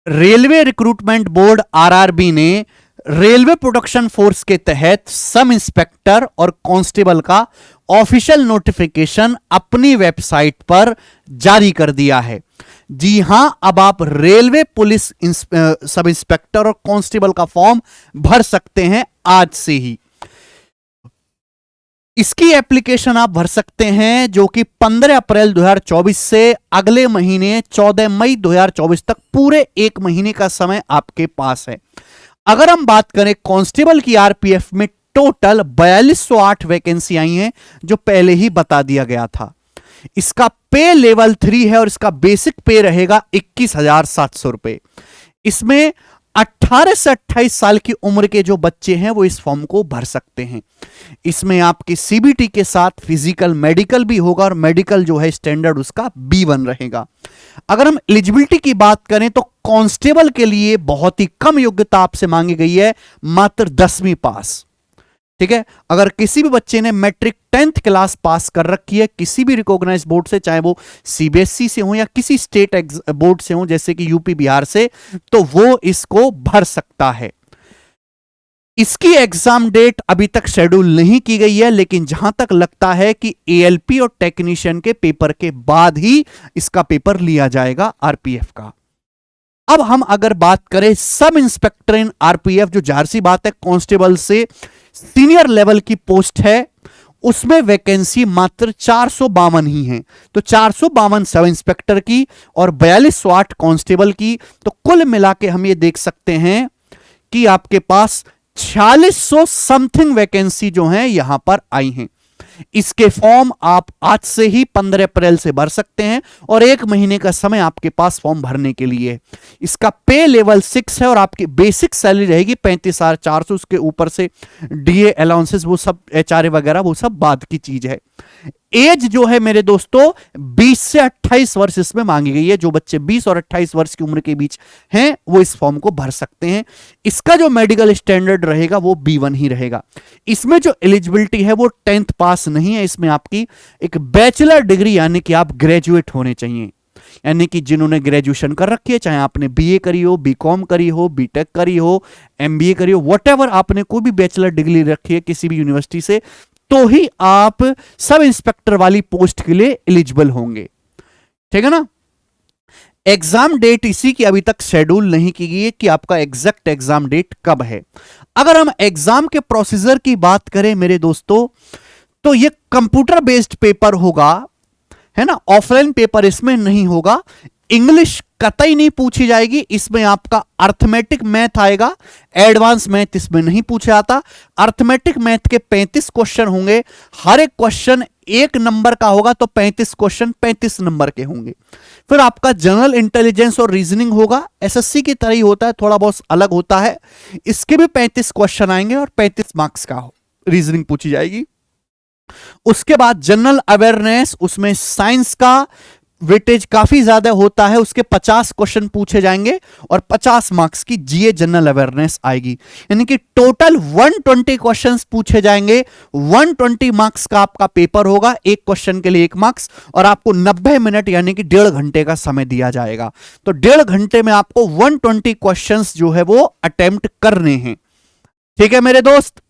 Railway recruitment board RRB ने railway production force के तहत सब इंस्पेक्टर और कांस्टेबल का ऑफिशियल नोटिफिकेशन अपनी वेबसाइट पर जारी कर दिया है। जी हां, अब आप रेलवे पुलिस सब इंस्पेक्टर और कांस्टेबल का फॉर्म भर सकते हैं आज से ही। इसकी एप्लीकेशन आप भर सकते हैं जो कि 15 अप्रैल 2024 से अगले महीने 14 मई 2024 तक पूरे एक महीने का समय आपके पास है। अगर हम बात करें कांस्टेबल की आरपीएफ में टोटल 4208 वैकेंसी आई हैं जो पहले ही बता दिया गया था। इसका पे लेवल 3 है और इसका बेसिक पे रहेगा 21,700 रुपए। इसमें 18 से 28 साल की उम्र के जो बच्चे हैं वो इस फॉर्म को भर सकते हैं। इसमें आपके सीबीटी के साथ फिजिकल मेडिकल भी होगा और मेडिकल जो है स्टैंडर्ड उसका B1 रहेगा। अगर हम एलिजिबिलिटी की बात करें तो कांस्टेबल के लिए बहुत ही कम योग्यता आपसे मांगी गई है, मात्र 10वीं पास। ठीक है, अगर किसी भी बच्चे ने मैट्रिक 10th क्लास पास कर रखी है किसी भी रिकॉग्नाइज्ड बोर्ड से, चाहे वो सीबीएसई से हो या किसी स्टेट बोर्ड से हो जैसे कि यूपी बिहार से, तो वो इसको भर सकता है। इसकी एग्जाम डेट अभी तक शेड्यूल नहीं की गई है, लेकिन जहां तक लगता है कि एएलपी और टेक्नीशियन के पेपर के बाद ही इसका पेपर लिया जाएगा आरपीएफ का। अब हम अगर बात करें सब इंस्पेक्टर इन आरपीएफ, जो जाहिर सी बात है कांस्टेबल से सीनियर लेवल की पोस्ट है, उसमें वैकेंसी मात्र 452 ही है। तो 452 सब इंस्पेक्टर की और 4208 कांस्टेबल की, तो कुल मिला के हम ये देख सकते हैं कि आपके पास 4600 समथिंग वैकेंसी जो है यहां पर आई हैं। इसके फॉर्म आप आज से ही 15 अप्रैल से भर सकते हैं और एक महीने का समय आपके पास फॉर्म भरने के लिए। इसका पे लेवल 6 है और आपकी बेसिक सैलरी रहेगी 35,400। उसके ऊपर से डीए अलाउंसेस वो सब एचआरए वगैरह वो सब बाद की चीज है। एज जो है मेरे दोस्तों 20 से 28 वर्ष इसमें मांगी गई है। जो बच्चे 20 और 28 वर्ष की उम्र के बीच हैं वो इस फॉर्म को भर सकते हैं। इसका जो मेडिकल स्टैंडर्ड रहेगा वो B1 ही रहेगा। इसमें जो एलिजिबिलिटी है वो 10th पास नहीं है, इसमें आपकी एक बैचलर डिग्री यानी कि आप ग्रेजुएट होने चाहिए। यानी कि जिन्होंने ग्रेजुएशन कर रखी है, चाहे आपने बीए करी हो, बीकॉम करी हो, बीटेक करी हो, एमबीए करी हो, व्हाटएवर आपने कोई भी बैचलर डिग्री रखी है किसी भी यूनिवर्सिटी से, तो ही आप सब इंस्पेक्टर वाली पोस्ट के लिए एलिजिबल होंगे। ठीक है ना। एग्जाम डेट इसी की अभी तक शेड्यूल नहीं की गई है कि आपका एग्जैक्ट एग्जाम डेट कब है। अगर हम एग्जाम के प्रोसीजर की बात करें मेरे दोस्तों, तो ये कंप्यूटर बेस्ड पेपर होगा, है ना, ऑफलाइन पेपर इसमें नहीं होगा। इंग्लिश कतई नहीं पूछी जाएगी, इसमें आपका अर्थमेटिक मैथ आएगा, एडवांस मैथ इसमें नहीं पूछा जाता। अर्थमेटिक मैथ के 35 क्वेश्चन होंगे, हर एक क्वेश्चन 1 नंबर का होगा, तो 35 क्वेश्चन 35 नंबर के होंगे। फिर आपका जनरल इंटेलिजेंस और रीजनिंग होगा, एसएससी की तरह ही होता है, थोड़ा बहुत अलग होता है। इसके भी 35 क्वेश्चन आएंगे और 35 मार्क्स का रीजनिंग पूछी जाएगी। उसके बाद जनरल अवेयरनेस, उसमें साइंस का वेटेज काफी ज्यादा होता है, उसके 50 क्वेश्चन पूछे जाएंगे और 50 मार्क्स की जीए जनरल अवेयरनेस आएगी। यानी कि टोटल 120 क्वेश्चंस पूछे जाएंगे, 120 मार्क्स का आपका पेपर होगा, एक क्वेश्चन के लिए 1 मार्क्स, और आपको 90 मिनट यानी कि 1.5 घंटे का समय दिया जाएगा। तो 1.5 घंटे में आपको 120 क्वेश्चंस जो है वो अटेम्प्ट करने हैं। ठीक है मेरे दोस्त,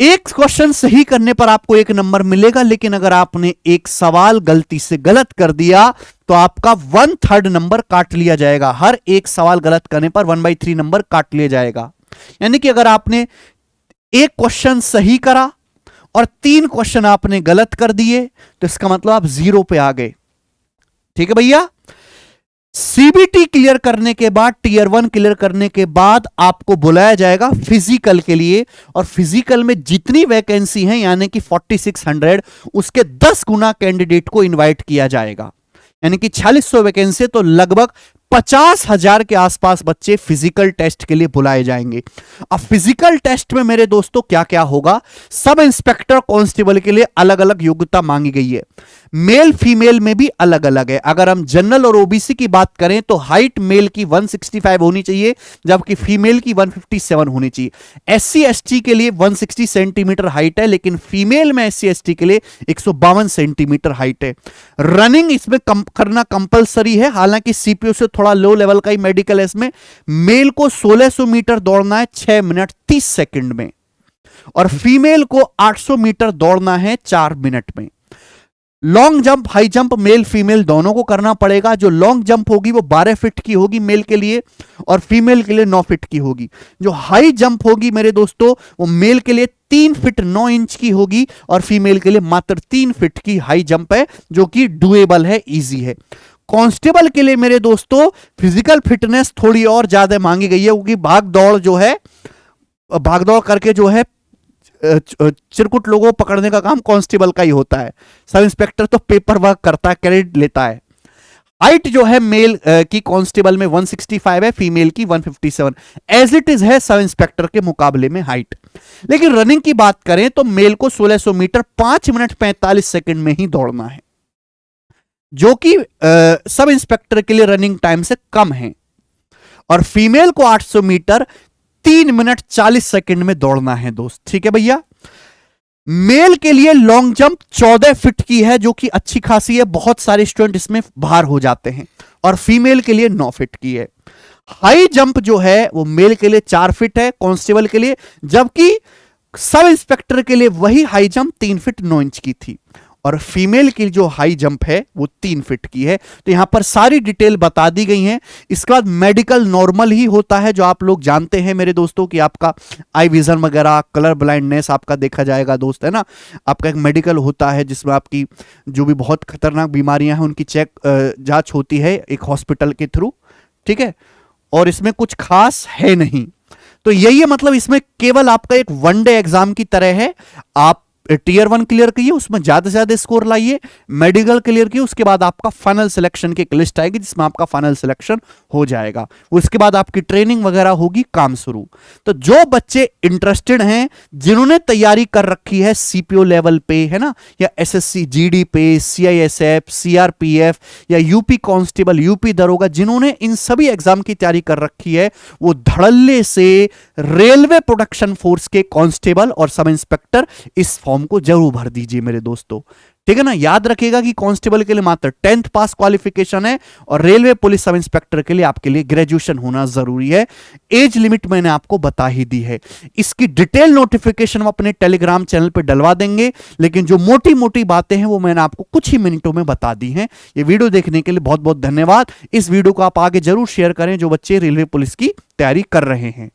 एक क्वेश्चन सही करने पर आपको 1 नंबर मिलेगा, लेकिन अगर आपने एक सवाल गलती से गलत कर दिया तो आपका 1/3 नंबर काट लिया जाएगा। हर एक सवाल गलत करने पर 1/3 नंबर काट लिया जाएगा। यानी कि अगर आपने एक क्वेश्चन सही करा और 3 क्वेश्चन आपने गलत कर दिए तो इसका मतलब आप 0 पे आ गए। ठीक है भैया। सीबीटी क्लियर करने के बाद, टीयर 1 क्लियर करने के बाद आपको बुलाया जाएगा फिजिकल के लिए, और फिजिकल में जितनी वैकेंसी है यानी कि 4600, उसके 10 गुना कैंडिडेट को इनवाइट किया जाएगा। यानी कि 4600 वैकेंसी, तो लगभग 50,000 के आसपास बच्चे फिजिकल टेस्ट के लिए बुलाए जाएंगे। अब फिजिकल टेस्ट में मेरे दोस्तों क्या क्या होगा, सब इंस्पेक्टर कांस्टेबल के लिए अलग अलग योग्यता मांगी गई है, मेल फीमेल में भी अलग अलग है। अगर हम जनरल और ओबीसी की बात करें तो हाइट मेल की 165 होनी चाहिए, जबकि फीमेल की 157 होनी चाहिए। एससी एसटी के लिए 160 सेंटीमीटर हाइट है, लेकिन फीमेल में एससी एसटी के लिए 152 सेंटीमीटर हाइट है। रनिंग इसमें करना कंपलसरी है, हालांकि सीपीओ से थोड़ा लो लेवल का ही मेडिकल है इसमें। मेल को 1600 मीटर दौड़ना है 6 मिनट 30 सेकंड में, और फीमेल को 800 मीटर दौड़ना है 4 मिनट में। Long jump high jump male female दोनों को करना पड़ेगा। जो लॉन्ग जंप होगी वो 12 फीट की होगी मेल के लिए, और फीमेल के लिए 9 फीट की होगी। जो हाई जंप होगी मेरे दोस्तों वो मेल के लिए 3 फीट 9 इंच की होगी, और फीमेल के लिए मात्र 3 फीट की हाई जंप है, जो कि डुएबल है, इजी है। कांस्टेबल के लिए मेरे दोस्तों फिजिकल फिटनेस थोड़ी और ज्यादा मांगी गई है, क्योंकि भाग दौड़ जो है, भाग दौड़ करके जो है चिरकुट लोगों को पकड़ने का काम कांस्टेबल का ही होता है। सब इंस्पेक्टर तो पेपर वर्क करता है, क्रेडिट लेता है। हाइट जो है मेल की कांस्टेबल में 165 है, फीमेल की 157, एज इट इज है सब इंस्पेक्टर के मुकाबले में हाइट। लेकिन रनिंग की बात करें तो मेल को 1600 मीटर 5 मिनट 45 सेकंड में ही दौड़ना है, जो कि सब इंस्पेक्टर के लिए रनिंग टाइम से कम है। और फीमेल को 800 मीटर 3 मिनट 40 सेकंड में दौड़ना है दोस्त, ठीक है भैया। मेल के लिए लॉन्ग जंप 14 फीट की है, जो कि अच्छी खासी है, बहुत सारे स्टूडेंट इसमें बाहर हो जाते हैं, और फीमेल के लिए 9 फीट की है। हाई जंप जो है वो मेल के लिए 4 फीट है कांस्टेबल के लिए, जबकि सब इंस्पेक्टर के लिए वही हाई जंप 3 फीट 9 इंच की थी, और फीमेल की जो हाई जंप है वो 3 फीट की है। तो यहां पर सारी डिटेल बता दी गई है। इसके बाद मेडिकल नॉर्मल ही होता है, जो आप लोग जानते हैं मेरे दोस्तों कि आपका आई विजन वगैरह, कलर ब्लाइंडनेस आपका देखा जाएगा दोस्त, है ना। आपका एक मेडिकल होता है जिसमें आपकी जो भी बहुत खतरनाक बीमारियां हैं उनकी जांच होती है एक हॉस्पिटल के थ्रू, ठीक है। और इसमें कुछ खास है नहीं, तो यही है मतलब इसमें केवल आपका एक वनडे एग्जाम की तरह है। आप टीयर 1 क्लियर कीजिए, उसमें ज्यादा से ज्यादा स्कोर लाइए, मेडिकल क्लियर कीजिए, उसके बाद आपका फाइनल सिलेक्शन की एक लिस्ट आएगी जिसमें आपका फाइनल सिलेक्शन हो जाएगा। उसके बाद आपकी ट्रेनिंग वगैरह होगी, काम शुरू। तो जो बच्चे इंटरेस्टेड हैं, जिन्होंने तैयारी कर रखी है सीपीओ लेवल पे, है ना, या एसएससी जीडी पे, सीआईएसएफ, सीआरपीएफ या यूपी कांस्टेबल, यूपी दरोगा, जिन्होंने इन सभी एग्जाम की तैयारी कर रखी है, वो धड़ल्ले से रेलवे प्रोडक्शन फोर्स के कांस्टेबल और सब इंस्पेक्टर इस फॉर्म को जरूर भर दीजिए मेरे दोस्तों, ठीक है ना। याद रखिएगा कि कांस्टेबल के लिए मात्र 10th पास क्वालिफिकेशन है, और रेलवे पुलिस सब इंस्पेक्टर के लिए आपके लिए ग्रेजुएशन होना जरूरी है। एज लिमिट मैंने आपको बता ही दी है। इसकी डिटेल नोटिफिकेशन हम अपने टेलीग्राम चैनल पर डलवा देंगे, लेकिन जो मोटी मोटी बातें हैं वो मैंने आपको कुछ ही मिनटों में बता दी हैं। ये वीडियो देखने के लिए बहुत बहुत धन्यवाद। इस वीडियो को आप आगे जरूर शेयर करें जो बच्चे रेलवे पुलिस की तैयारी कर रहे हैं।